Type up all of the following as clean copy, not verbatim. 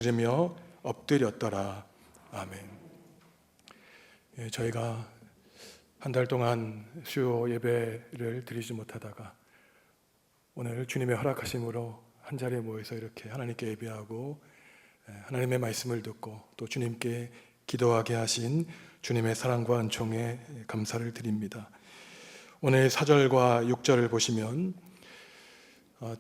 들으며 엎드렸더라. 아멘. 저희가 한 달 동안 수요 예배를 드리지 못하다가 오늘 주님의 허락하심으로 한 자리에 모여서 이렇게 하나님께 예배하고 하나님의 말씀을 듣고 또 주님께 기도하게 하신 주님의 사랑과 은총에 감사를 드립니다. 오늘 4절과 6절을 보시면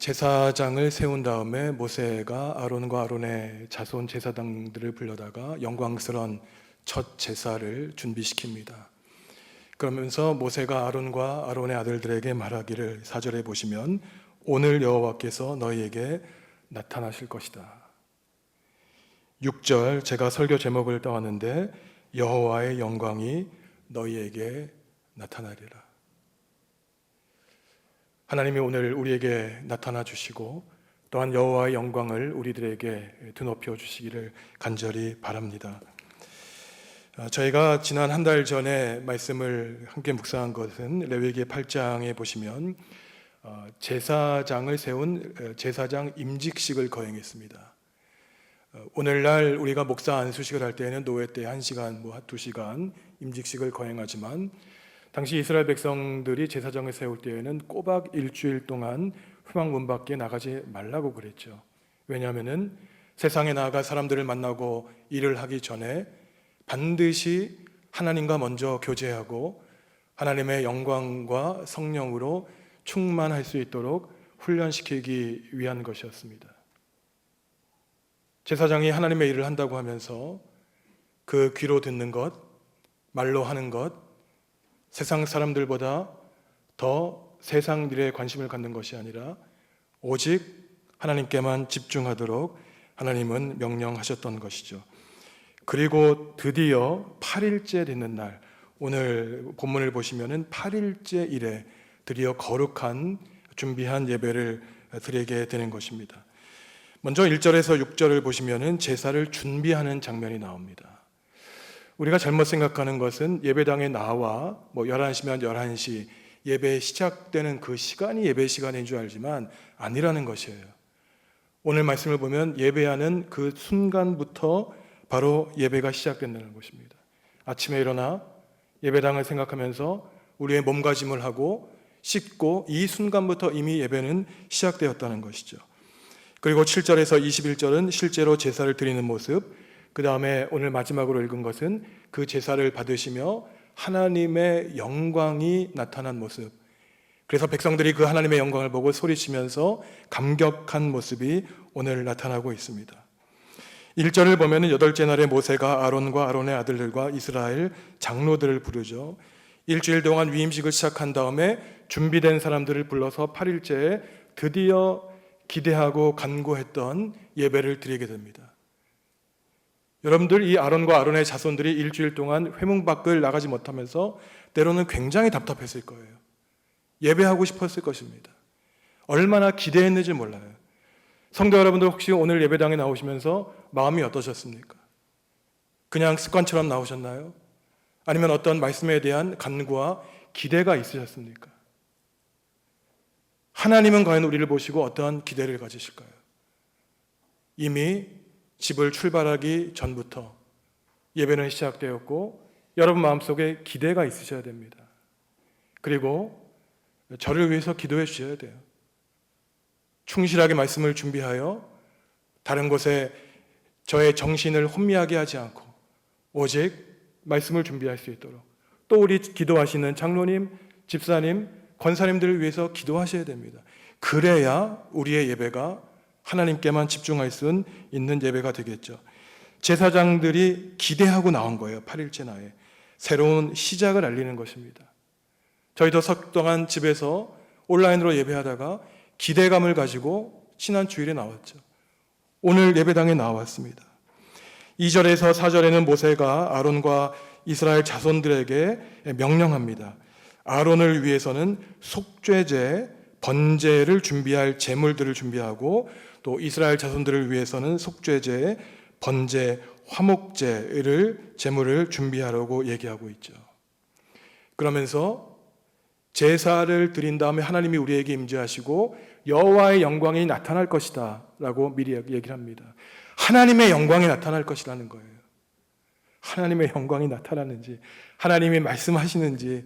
제사장을 세운 다음에 모세가 아론과 아론의 자손 제사장들을 불러다가 영광스러운 첫 제사를 준비시킵니다. 그러면서 모세가 아론과 아론의 아들들에게 말하기를 4절에 보시면 오늘 여호와께서 너희에게 나타나실 것이다. 6절 제가 설교 제목을 따왔는데 여호와의 영광이 너희에게 나타나리라. 하나님이 오늘 우리에게 나타나 주시고 또한 여호와의 영광을 우리들에게 드높여 주시기를 간절히 바랍니다. 저희가 지난 한 달 전에 말씀을 함께 묵상한 것은 레위기 8장에 보시면 제사장을 세운 제사장 임직식을 거행했습니다. 오늘날 우리가 목사 안수식을 할 때에는 노회 때 1시간, 2시간 임직식을 거행하지만 당시 이스라엘 백성들이 제사장을 세울 때에는 꼬박 일주일 동안 후방문 밖에 나가지 말라고 그랬죠. 왜냐하면 세상에 나아가 사람들을 만나고 일을 하기 전에 반드시 하나님과 먼저 교제하고 하나님의 영광과 성령으로 충만할 수 있도록 훈련시키기 위한 것이었습니다. 제사장이 하나님의 일을 한다고 하면서 그 귀로 듣는 것, 말로 하는 것, 세상 사람들보다 더 세상 일에 관심을 갖는 것이 아니라 오직 하나님께만 집중하도록 하나님은 명령하셨던 것이죠. 그리고 드디어 8일째 되는 날, 오늘 본문을 보시면은 8일째 일에 드디어 거룩한 준비한 예배를 드리게 되는 것입니다. 먼저 1절에서 6절을 보시면은 제사를 준비하는 장면이 나옵니다. 우리가 잘못 생각하는 것은 예배당에 나와 11시면 11시 예배 시작되는 그 시간이 예배 시간인 줄 알지만 아니라는 것이에요. 오늘 말씀을 보면 예배하는 그 순간부터 바로 예배가 시작된다는 것입니다. 아침에 일어나 예배당을 생각하면서 우리의 몸가짐을 하고 씻고 이 순간부터 이미 예배는 시작되었다는 것이죠. 그리고 7절에서 21절은 실제로 제사를 드리는 모습, 그 다음에 오늘 마지막으로 읽은 것은 그 제사를 받으시며 하나님의 영광이 나타난 모습. 그래서 백성들이 그 하나님의 영광을 보고 소리치면서 감격한 모습이 오늘 나타나고 있습니다. 1절을 보면 8째 날에 모세가 아론과 아론의 아들들과 이스라엘 장로들을 부르죠. 일주일 동안 위임식을 시작한 다음에 준비된 사람들을 불러서 8일째에 드디어 기대하고 간구했던 예배를 드리게 됩니다. 여러분들, 이 아론과 아론의 자손들이 일주일 동안 회문 밖을 나가지 못하면서 때로는 굉장히 답답했을 거예요. 예배하고 싶었을 것입니다. 얼마나 기대했는지 몰라요. 성도 여러분들, 혹시 오늘 예배당에 나오시면서 마음이 어떠셨습니까? 그냥 습관처럼 나오셨나요? 아니면 어떤 말씀에 대한 간구와 기대가 있으셨습니까? 하나님은 과연 우리를 보시고 어떠한 기대를 가지실까요? 이미 집을 출발하기 전부터 예배는 시작되었고 여러분 마음속에 기대가 있으셔야 됩니다. 그리고 저를 위해서 기도해 주셔야 돼요. 충실하게 말씀을 준비하여 다른 곳에 저의 정신을 혼미하게 하지 않고 오직 말씀을 준비할 수 있도록, 또 우리 기도하시는 장로님, 집사님, 권사님들을 위해서 기도하셔야 됩니다. 그래야 우리의 예배가 하나님께만 집중할 수 있는 예배가 되겠죠. 제사장들이 기대하고 나온 거예요. 8일째 날에 새로운 시작을 알리는 것입니다. 저희도 석 동안 집에서 온라인으로 예배하다가 기대감을 가지고 지난 주일에 나왔죠. 오늘 예배당에 나왔습니다. 2절에서 4절에는 모세가 아론과 이스라엘 자손들에게 명령합니다. 아론을 위해서는 속죄제, 번제를 준비할 제물들을 준비하고 또 이스라엘 자손들을 위해서는 속죄제, 번제, 화목제를 제물을 준비하라고 얘기하고 있죠. 그러면서 제사를 드린 다음에 하나님이 우리에게 임재하시고 여호와의 영광이 나타날 것이다 라고 미리 얘기를 합니다. 하나님의 영광이 나타날 것이라는 거예요. 하나님의 영광이 나타나는지, 하나님이 말씀하시는지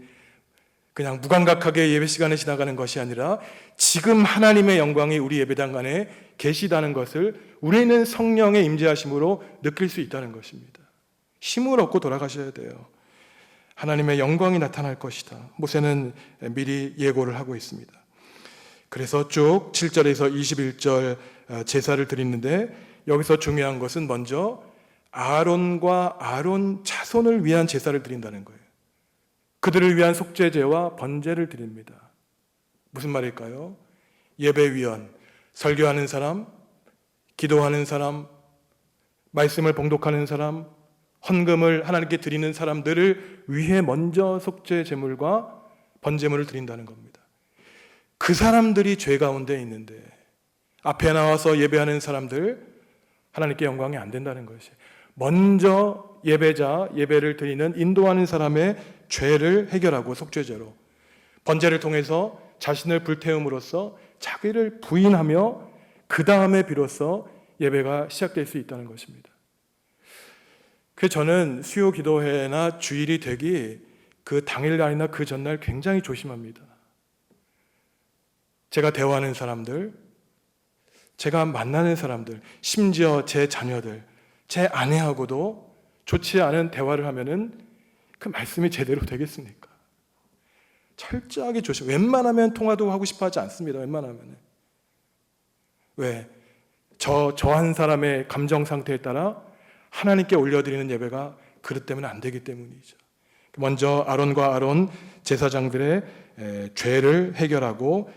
그냥 무감각하게 예배 시간에 지나가는 것이 아니라 지금 하나님의 영광이 우리 예배당 안에 계시다는 것을 우리는 성령의 임재하심으로 느낄 수 있다는 것입니다. 힘을 얻고 돌아가셔야 돼요. 하나님의 영광이 나타날 것이다. 모세는 미리 예고를 하고 있습니다. 그래서 쭉 7절에서 21절 제사를 드리는데, 여기서 중요한 것은 먼저 아론과 아론 자손을 위한 제사를 드린다는 거예요. 그들을 위한 속죄제와 번제를 드립니다. 무슨 말일까요? 예배위원, 설교하는 사람, 기도하는 사람, 말씀을 봉독하는 사람, 헌금을 하나님께 드리는 사람들을 위해 먼저 속죄 제물과 번제물을 드린다는 겁니다. 그 사람들이 죄 가운데 있는데 앞에 나와서 예배하는 사람들, 하나님께 영광이 안 된다는 것이, 먼저 예배자, 예배를 드리는 인도하는 사람의 죄를 해결하고 속죄제로, 번제를 통해서 자신을 불태움으로써 자기를 부인하며 그 다음에 비로소 예배가 시작될 수 있다는 것입니다. 그래서 저는 수요 기도회나 주일이 되기 그 당일날이나 그 전날 굉장히 조심합니다. 제가 대화하는 사람들, 제가 만나는 사람들, 심지어 제 자녀들, 제 아내하고도 좋지 않은 대화를 하면은 그 말씀이 제대로 되겠습니까? 철저하게 조심. 웬만하면 통화도 하고 싶어 하지 않습니다. 웬만하면. 왜? 저 한 사람의 감정 상태에 따라 하나님께 올려드리는 예배가 그릇 때문에 안 되기 때문이죠. 먼저 아론과 아론 제사장들의 죄를 해결하고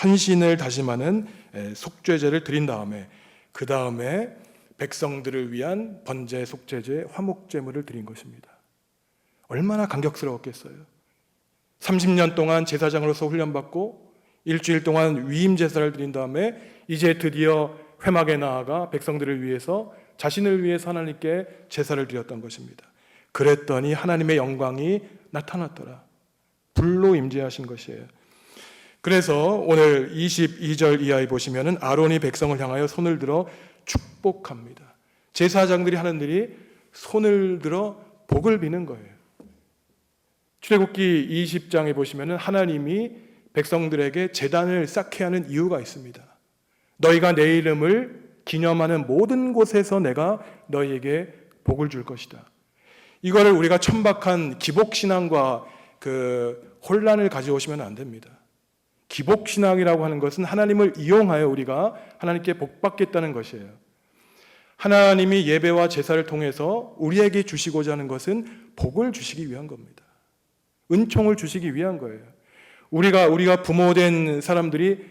헌신을 다짐하는 속죄제를 드린 다음에, 그 다음에 백성들을 위한 번제, 속죄제, 화목제물을 드린 것입니다. 얼마나 감격스러웠겠어요. 30년 동안 제사장으로서 훈련받고 일주일 동안 위임 제사를 드린 다음에 이제 드디어 회막에 나아가 백성들을 위해서, 자신을 위해서 하나님께 제사를 드렸던 것입니다. 그랬더니 하나님의 영광이 나타났더라. 불로 임재하신 것이에요. 그래서 오늘 22절 이하에 보시면은 아론이 백성을 향하여 손을 들어 축복합니다. 제사장들이 하는 일이 손을 들어 복을 비는 거예요. 출애굽기 20장에 보시면은 하나님이 백성들에게 제단을 쌓게 하는 이유가 있습니다. 너희가 내 이름을 기념하는 모든 곳에서 내가 너희에게 복을 줄 것이다. 이거를 우리가 천박한 기복신앙과 그 혼란을 가져오시면 안 됩니다. 기복신앙이라고 하는 것은 하나님을 이용하여 우리가 하나님께 복받겠다는 것이에요. 하나님이 예배와 제사를 통해서 우리에게 주시고자 하는 것은 복을 주시기 위한 겁니다. 은총을 주시기 위한 거예요. 우리가 부모된 사람들이,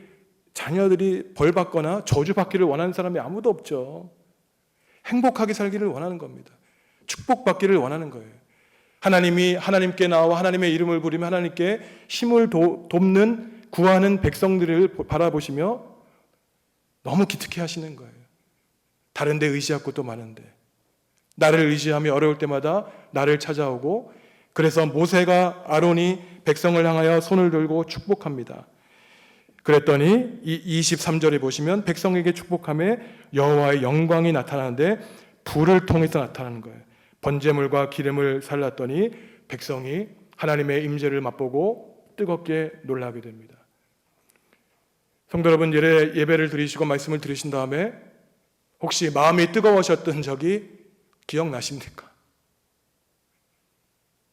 자녀들이 벌받거나 저주받기를 원하는 사람이 아무도 없죠. 행복하게 살기를 원하는 겁니다. 축복받기를 원하는 거예요. 하나님이 하나님께 나와 하나님의 이름을 부리며 하나님께 힘을 돕는, 구하는 백성들을 바라보시며 너무 기특해 하시는 거예요. 다른 데 의지할 것도 많은데 나를 의지하며 어려울 때마다 나를 찾아오고, 그래서 모세가, 아론이 백성을 향하여 손을 들고 축복합니다. 그랬더니 23절에 보시면 백성에게 축복함에 여호와의 영광이 나타나는데 불을 통해서 나타나는 거예요. 번제물과 기름을 살랐더니 백성이 하나님의 임재를 맛보고 뜨겁게 놀라게 됩니다. 성도 여러분, 예배를 드리시고 말씀을 들으신 다음에 혹시 마음이 뜨거워졌던 적이 기억나십니까?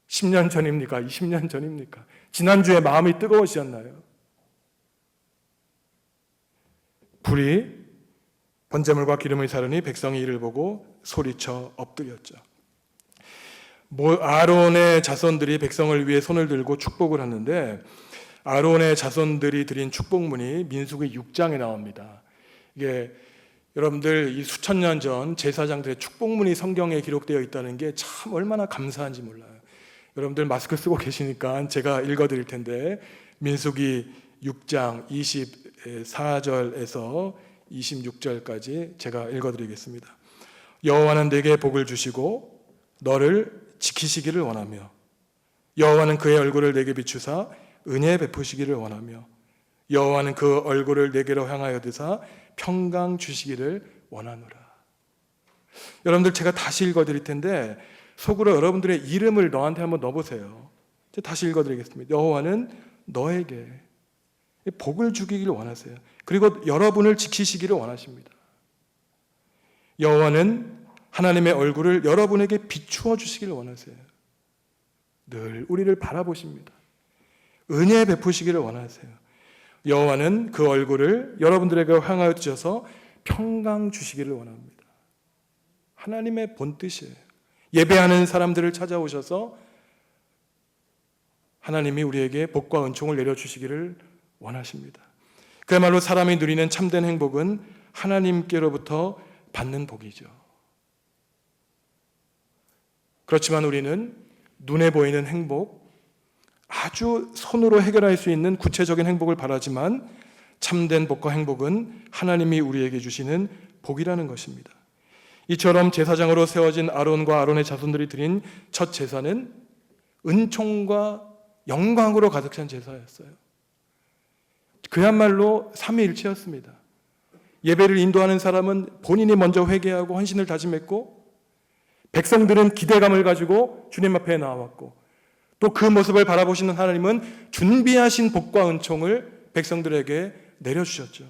10년 전입니까? 20년 전입니까? 지난주에 마음이 뜨거워지셨나요? 불이 번제물과 기름을 사르니 백성이 이를 보고 소리쳐 엎드렸죠. 아론의 자손들이 백성을 위해 손을 들고 축복을 하는데, 아론의 자손들이 드린 축복문이 민수기 6장에 나옵니다. 이게 여러분들 이 수천 년 전 제사장들의 축복문이 성경에 기록되어 있다는 게 참 얼마나 감사한지 몰라요. 여러분들 마스크 쓰고 계시니까 제가 읽어드릴 텐데, 민수기 6장 24절에서 26절까지 제가 읽어드리겠습니다. 여호와는 내게 복을 주시고 너를 지키시기를 원하며, 여호와는 그의 얼굴을 내게 비추사 은혜 베푸시기를 원하며, 여호와는 그 얼굴을 내게로 향하여 드사 평강 주시기를 원하노라. 여러분들 제가 다시 읽어드릴 텐데 속으로 여러분들의 이름을 너한테 한번 넣어보세요. 다시 읽어드리겠습니다. 여호와는 너에게 복을 주기를 원하세요. 그리고 여러분을 지키시기를 원하십니다. 여호와는 하나님의 얼굴을 여러분에게 비추어 주시기를 원하세요. 늘 우리를 바라보십니다. 은혜 베푸시기를 원하세요. 여호와는 그 얼굴을 여러분들에게 향하여 주셔서 평강 주시기를 원합니다. 하나님의 본뜻이에요. 예배하는 사람들을 찾아오셔서 하나님이 우리에게 복과 은총을 내려주시기를 원하십니다. 그야말로 사람이 누리는 참된 행복은 하나님께로부터 받는 복이죠. 그렇지만 우리는 눈에 보이는 행복, 아주 손으로 해결할 수 있는 구체적인 행복을 바라지만 참된 복과 행복은 하나님이 우리에게 주시는 복이라는 것입니다. 이처럼 제사장으로 세워진 아론과 아론의 자손들이 드린 첫 제사는 은총과 영광으로 가득 찬 제사였어요. 그야말로 삼위일체였습니다. 예배를 인도하는 사람은 본인이 먼저 회개하고 헌신을 다짐했고, 백성들은 기대감을 가지고 주님 앞에 나왔고, 또 그 모습을 바라보시는 하나님은 준비하신 복과 은총을 백성들에게 내려주셨죠.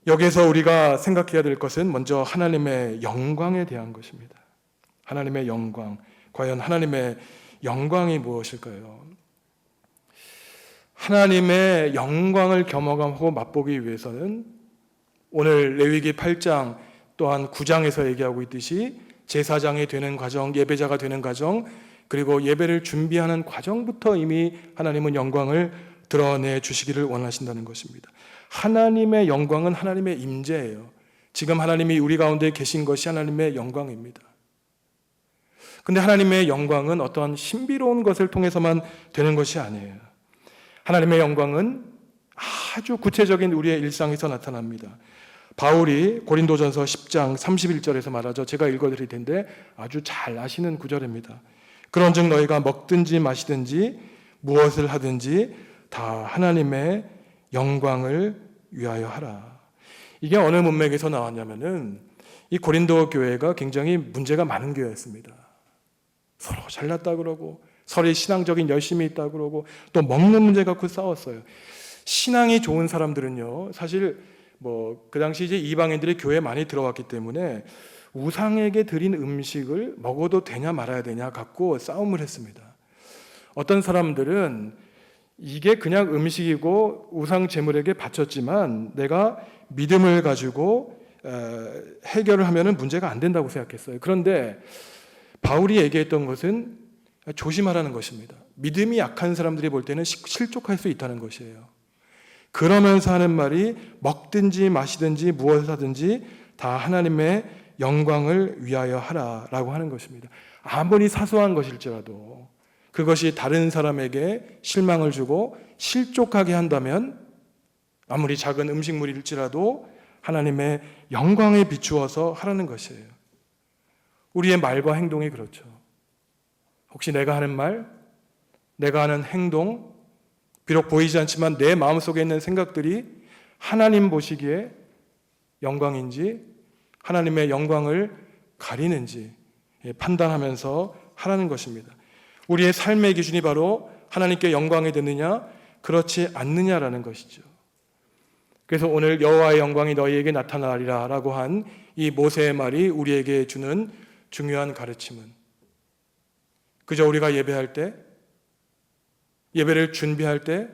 여기에서 우리가 생각해야 될 것은 먼저 하나님의 영광에 대한 것입니다. 하나님의 영광, 과연 하나님의 영광이 무엇일까요? 하나님의 영광을 경험하고 맛보기 위해서는 오늘 레위기 8장 또한 9장에서 얘기하고 있듯이 제사장이 되는 과정, 예배자가 되는 과정, 그리고 예배를 준비하는 과정부터 이미 하나님은 영광을 드러내 주시기를 원하신다는 것입니다. 하나님의 영광은 하나님의 임재예요. 지금 하나님이 우리 가운데 계신 것이 하나님의 영광입니다. 근데 하나님의 영광은 어떤 신비로운 것을 통해서만 되는 것이 아니에요. 하나님의 영광은 아주 구체적인 우리의 일상에서 나타납니다. 바울이 고린도전서 10장 31절에서 말하죠. 제가 읽어드릴 텐데 아주 잘 아시는 구절입니다. 그런즉 너희가 먹든지 마시든지 무엇을 하든지 다 하나님의 영광을 위하여 하라. 이게 어느 문맥에서 나왔냐면은 이 고린도 교회가 굉장히 문제가 많은 교회였습니다. 서로 잘났다 그러고 서로 신앙적인 열심이 있다 그러고 또 먹는 문제 갖고 싸웠어요. 신앙이 좋은 사람들은요, 사실 그 당시 이제 이방인들이 교회에 많이 들어왔기 때문에 우상에게 드린 음식을 먹어도 되냐 말아야 되냐 갖고 싸움을 했습니다. 어떤 사람들은 이게 그냥 음식이고 우상 제물에게 바쳤지만 내가 믿음을 가지고 해결을 하면은 문제가 안 된다고 생각했어요. 그런데 바울이 얘기했던 것은 조심하라는 것입니다. 믿음이 약한 사람들이 볼 때는 실족할 수 있다는 것이에요. 그러면서 하는 말이 먹든지 마시든지 무엇을 하든지 다 하나님의 영광을 위하여 하라라고 하는 것입니다. 아무리 사소한 것일지라도 그것이 다른 사람에게 실망을 주고 실족하게 한다면 아무리 작은 음식물일지라도 하나님의 영광에 비추어서 하라는 것이에요. 우리의 말과 행동이 그렇죠. 혹시 내가 하는 말, 내가 하는 행동, 비록 보이지 않지만 내 마음속에 있는 생각들이 하나님 보시기에 영광인지 하나님의 영광을 가리는지 판단하면서 하라는 것입니다. 우리의 삶의 기준이 바로 하나님께 영광이 되느냐 그렇지 않느냐라는 것이죠. 그래서 오늘 여호와의 영광이 너희에게 나타나리라 라고 한 이 모세의 말이 우리에게 주는 중요한 가르침은 그저 우리가 예배할 때, 예배를 준비할 때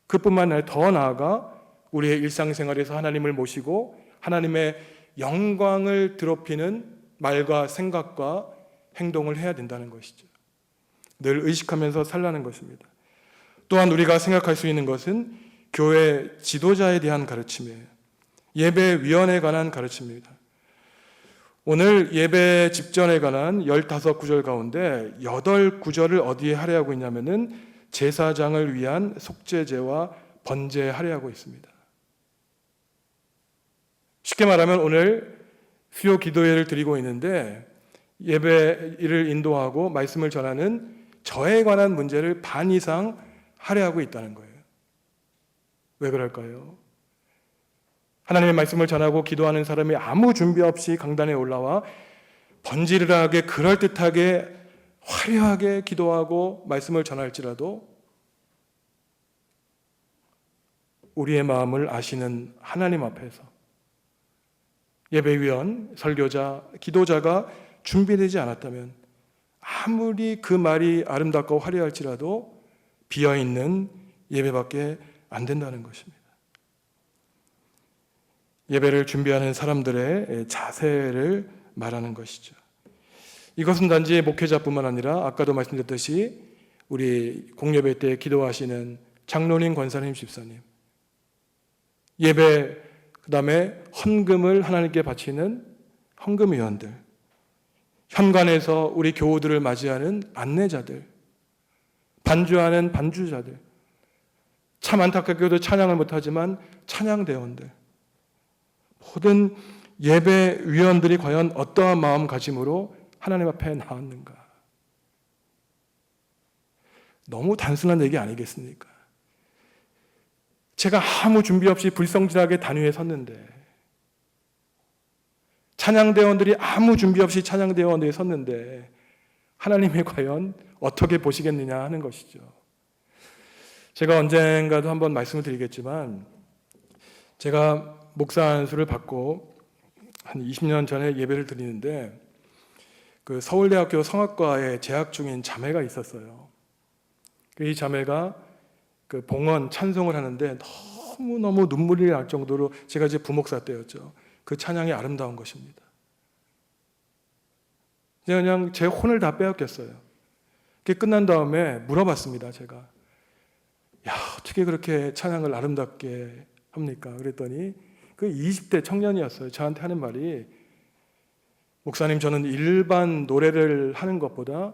그뿐만 아니라 더 나아가 우리의 일상생활에서 하나님을 모시고 하나님의 영광을 드높이는 말과 생각과 행동을 해야 된다는 것이죠. 늘 의식하면서 살라는 것입니다. 또한 우리가 생각할 수 있는 것은 교회 지도자에 대한 가르침이에요. 예배위원에 관한 가르침입니다. 오늘 예배 직전에 관한 15구절 가운데 8구절을 어디에 할애하고 있냐면은 제사장을 위한 속죄제와 번제에 할애하고 있습니다. 쉽게 말하면 오늘 수요 기도회를 드리고 있는데 예배를 인도하고 말씀을 전하는 저에 관한 문제를 반 이상 할애하고 있다는 거예요. 왜 그럴까요? 하나님의 말씀을 전하고 기도하는 사람이 아무 준비 없이 강단에 올라와 번지르르하게 그럴듯하게 화려하게 기도하고 말씀을 전할지라도 우리의 마음을 아시는 하나님 앞에서 예배위원, 설교자, 기도자가 준비되지 않았다면 아무리 그 말이 아름답고 화려할지라도 비어있는 예배밖에 안 된다는 것입니다. 예배를 준비하는 사람들의 자세를 말하는 것이죠. 이것은 단지 목회자뿐만 아니라 아까도 말씀드렸듯이 우리 공예배 때 기도하시는 장로님, 권사님, 집사님, 예배 그 다음에 헌금을 하나님께 바치는 헌금위원들, 현관에서 우리 교우들을 맞이하는 안내자들, 반주하는 반주자들, 참 안타깝게도 찬양을 못하지만 찬양대원들, 모든 예배위원들이 과연 어떠한 마음가짐으로 하나님 앞에 나왔는가? 너무 단순한 얘기 아니겠습니까? 제가 아무 준비 없이 불성실하게 단위에 섰는데, 찬양대원들이 아무 준비 없이 찬양대원들이 섰는데 하나님이 과연 어떻게 보시겠느냐 하는 것이죠. 제가 언젠가도 한번 말씀을 드리겠지만, 제가 목사 안수를 받고 한 20년 전에 예배를 드리는데 그 서울대학교 성악과에 재학 중인 자매가 있었어요. 이 자매가 그 봉헌 찬송을 하는데 너무너무 눈물이 날 정도로, 제가 이제 부목사 때였죠. 그 찬양이 아름다운 것입니다. 제가 그냥 제 혼을 다 빼앗겼어요. 그게 끝난 다음에 물어봤습니다. 제가, 야, 어떻게 그렇게 찬양을 아름답게 합니까? 그랬더니 그 20대 청년이었어요. 저한테 하는 말이, 목사님, 저는 일반 노래를 하는 것보다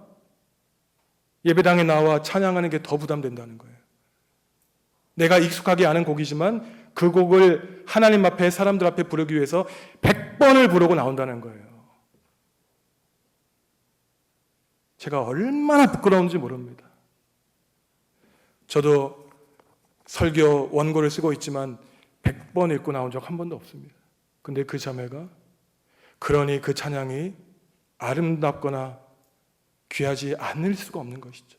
예배당에 나와 찬양하는 게 더 부담된다는 거예요. 내가 익숙하게 아는 곡이지만 그 곡을 하나님 앞에, 사람들 앞에 부르기 위해서 100번을 부르고 나온다는 거예요. 제가 얼마나 부끄러운지 모릅니다. 저도 설교 원고를 쓰고 있지만 100번 읽고 나온 적 한 번도 없습니다. 근데 그 자매가, 그러니 그 찬양이 아름답거나 귀하지 않을 수가 없는 것이죠.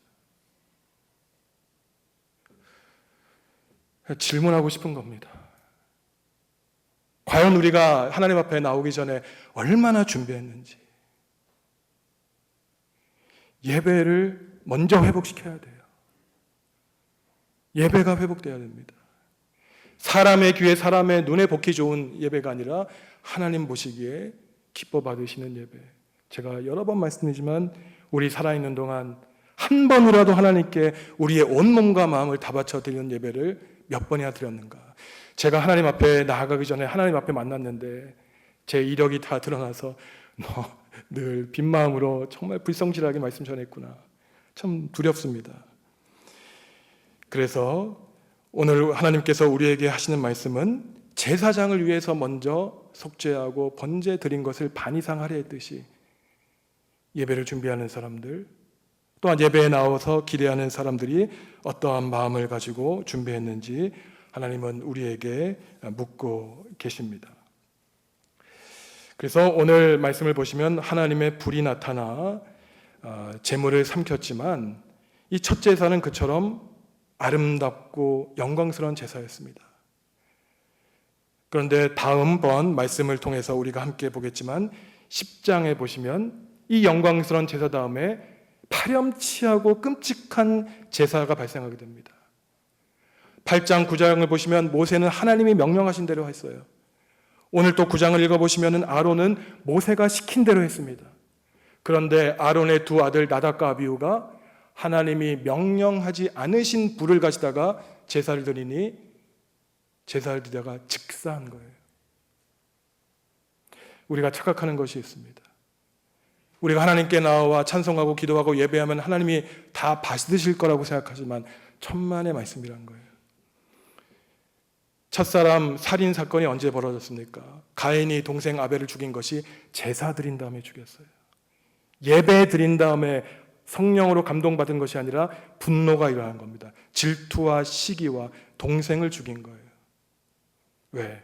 질문하고 싶은 겁니다. 과연 우리가 하나님 앞에 나오기 전에 얼마나 준비했는지. 예배를 먼저 회복시켜야 돼요. 예배가 회복돼야 됩니다. 사람의 귀에, 사람의 눈에 복히 좋은 예배가 아니라 하나님 보시기에 기뻐 받으시는 예배. 제가 여러 번 말씀드리지만 우리 살아있는 동안 한 번이라도 하나님께 우리의 온몸과 마음을 다 바쳐 드리는 예배를 몇 번이나 드렸는가. 제가 하나님 앞에 나아가기 전에 하나님 앞에 만났는데 제 이력이 다 드러나서 너 늘 빈 마음으로 정말 불성실하게 말씀 전했구나. 참 두렵습니다. 그래서 오늘 하나님께서 우리에게 하시는 말씀은 제사장을 위해서 먼저 속죄하고 번제 드린 것을 반 이상 하려 했듯이 예배를 준비하는 사람들, 또한 예배에 나와서 기대하는 사람들이 어떠한 마음을 가지고 준비했는지 하나님은 우리에게 묻고 계십니다. 그래서 오늘 말씀을 보시면 하나님의 불이 나타나 제물을 삼켰지만 이 첫 제사는 그처럼 아름답고 영광스러운 제사였습니다. 그런데 다음번 말씀을 통해서 우리가 함께 보겠지만 10장에 보시면 이 영광스러운 제사 다음에 파렴치하고 끔찍한 제사가 발생하게 됩니다. 8장, 9장을 보시면 모세는 하나님이 명령하신 대로 했어요. 오늘 또 9장을 읽어보시면 아론은 모세가 시킨 대로 했습니다. 그런데 아론의 두 아들 나답과 아비후가 하나님이 명령하지 않으신 불을 가지다가 제사를 드리니 제사를 드리다가 즉사한 거예요. 우리가 착각하는 것이 있습니다. 우리가 하나님께 나와 찬송하고 기도하고 예배하면 하나님이 다 받으실 거라고 생각하지만 천만의 말씀이란 거예요. 첫사람 살인 사건이 언제 벌어졌습니까? 가인이 동생 아벨을 죽인 것이 제사 드린 다음에 죽였어요. 예배 드린 다음에 성령으로 감동받은 것이 아니라 분노가 일어난 겁니다. 질투와 시기와 동생을 죽인 거예요. 왜?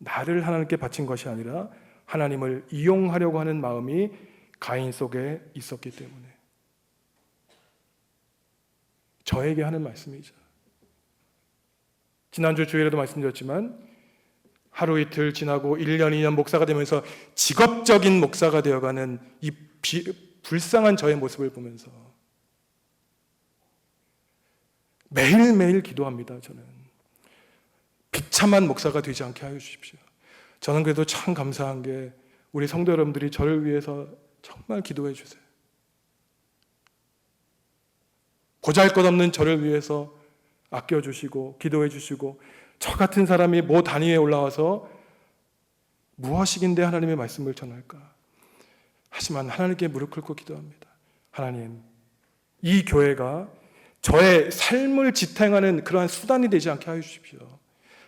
나를 하나님께 바친 것이 아니라 하나님을 이용하려고 하는 마음이 가인 속에 있었기 때문에. 저에게 하는 말씀이죠. 지난주 주일에도 말씀드렸지만 하루 이틀 지나고 1년, 2년 목사가 되면서 직업적인 목사가 되어가는 이 불쌍한 저의 모습을 보면서 매일매일 기도합니다. 저는 비참한 목사가 되지 않게 하여 주십시오. 저는 그래도 참 감사한 게 우리 성도 여러분들이 저를 위해서 정말 기도해 주세요. 보잘것없는 저를 위해서 아껴주시고 기도해 주시고, 저 같은 사람이 모 단위에 올라와서 무엇이긴데 하나님의 말씀을 전할까? 하지만 하나님께 무릎 꿇고 기도합니다. 하나님, 이 교회가 저의 삶을 지탱하는 그러한 수단이 되지 않게 하여 주십시오.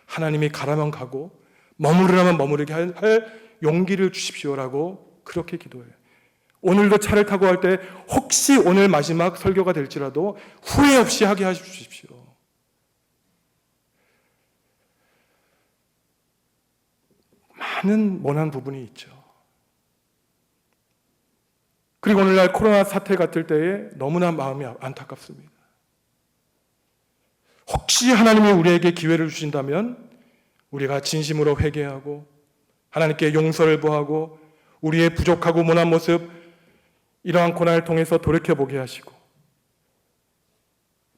하나님이 가라면 가고 머무르라면 머무르게 할 용기를 주십시오라고 그렇게 기도해요. 오늘도 차를 타고 할 때 혹시 오늘 마지막 설교가 될지라도 후회 없이 하게 하십시오. 많은 원한 부분이 있죠. 그리고 오늘날 코로나 사태 같을 때에 너무나 마음이 안타깝습니다. 혹시 하나님이 우리에게 기회를 주신다면 우리가 진심으로 회개하고 하나님께 용서를 구하고 우리의 부족하고 못난 모습, 이러한 고난을 통해서 돌이켜보게 하시고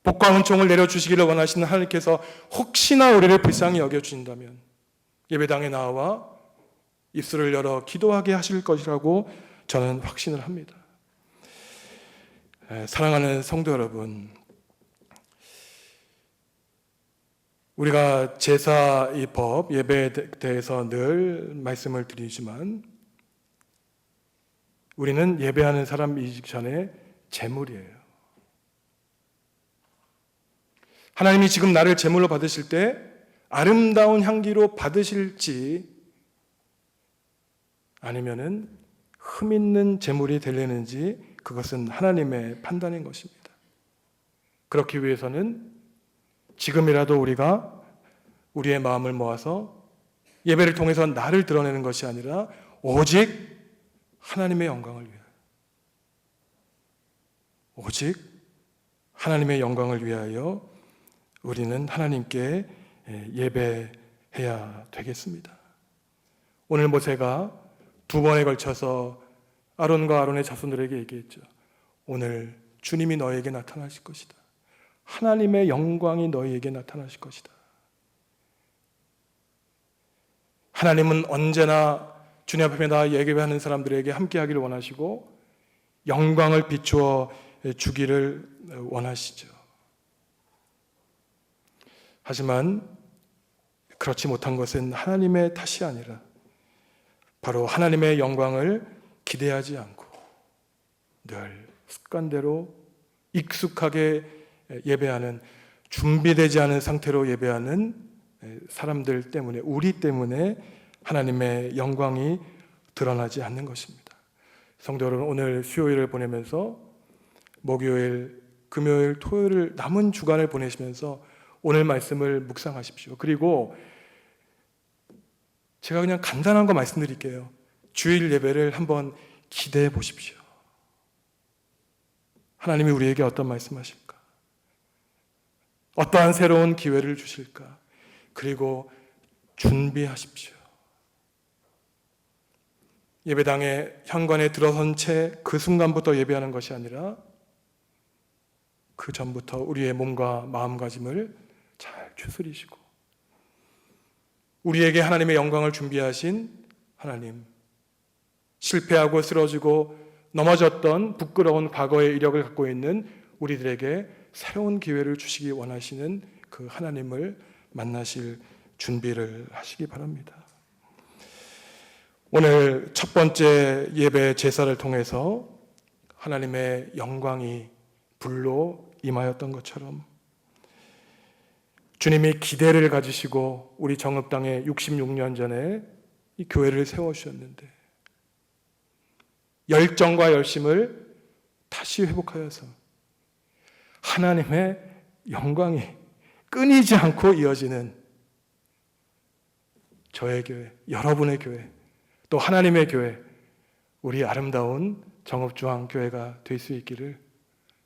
복과 은총을 내려주시기를 원하시는 하나님께서 혹시나 우리를 불쌍히 여겨주신다면 예배당에 나와 입술을 열어 기도하게 하실 것이라고 저는 확신을 합니다. 사랑하는 성도 여러분, 우리가 제사 이 법, 예배에 대해서 늘 말씀을 드리지만 우리는 예배하는 사람이기 전에 제물이에요. 하나님이 지금 나를 제물로 받으실 때 아름다운 향기로 받으실지 아니면은 흠 있는 제물이 되려는지 그것은 하나님의 판단인 것입니다. 그렇기 위해서는 지금이라도 우리가 우리의 마음을 모아서 예배를 통해서 나를 드러내는 것이 아니라 오직 하나님의 영광을 위하여, 오직 하나님의 영광을 위하여 우리는 하나님께 예배해야 되겠습니다. 오늘 모세가 2번에 걸쳐서 아론과 아론의 자손들에게 얘기했죠. 오늘 주님이 너에게 나타나실 것이다. 하나님의 영광이 너희에게 나타나실 것이다. 하나님은 언제나 주님 앞에 나 예배하는 사람들에게 함께하기를 원하시고 영광을 비추어 주기를 원하시죠. 하지만 그렇지 못한 것은 하나님의 탓이 아니라 바로 하나님의 영광을 기대하지 않고 늘 습관대로 익숙하게 예배하는, 준비되지 않은 상태로 예배하는 사람들 때문에, 우리 때문에 하나님의 영광이 드러나지 않는 것입니다. 성도 여러분, 오늘 수요일을 보내면서 목요일, 금요일, 토요일을 남은 주간을 보내시면서 오늘 말씀을 묵상하십시오. 그리고 제가 그냥 간단한 거 말씀드릴게요. 주일 예배를 한번 기대해 보십시오. 하나님이 우리에게 어떤 말씀하실까? 어떠한 새로운 기회를 주실까? 그리고 준비하십시오. 예배당에 현관에 들어선 채 그 순간부터 예배하는 것이 아니라 그 전부터 우리의 몸과 마음가짐을 잘 추스리시고 우리에게 하나님의 영광을 준비하신 하나님, 실패하고 쓰러지고 넘어졌던 부끄러운 과거의 이력을 갖고 있는 우리들에게 새로운 기회를 주시기 원하시는 그 하나님을 만나실 준비를 하시기 바랍니다. 오늘 첫 번째 예배 제사를 통해서 하나님의 영광이 불로 임하였던 것처럼 주님이 기대를 가지시고 우리 정읍당에 66년 전에 이 교회를 세워주셨는데 열정과 열심을 다시 회복하여서 하나님의 영광이 끊이지 않고 이어지는 저의 교회, 여러분의 교회, 또 하나님의 교회, 우리 아름다운 정읍중앙교회가 될 수 있기를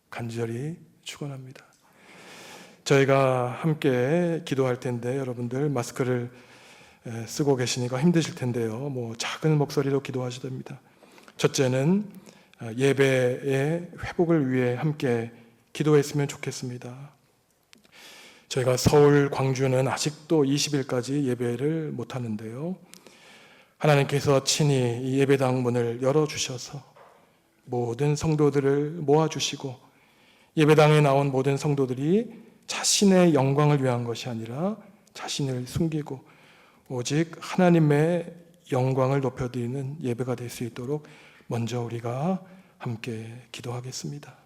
간절히 축원합니다. 저희가 함께 기도할 텐데 여러분들 마스크를 쓰고 계시니까 힘드실 텐데요. 작은 목소리로 기도하셔야 됩니다. 첫째는 예배의 회복을 위해 함께 기도했으면 좋겠습니다. 저희가 서울, 광주는 아직도 20일까지 예배를 못 하는데요. 하나님께서 친히 이 예배당 문을 열어주셔서 모든 성도들을 모아주시고 예배당에 나온 모든 성도들이 자신의 영광을 위한 것이 아니라 자신을 숨기고 오직 하나님의 영광을 높여드리는 예배가 될 수 있도록 먼저 우리가 함께 기도하겠습니다.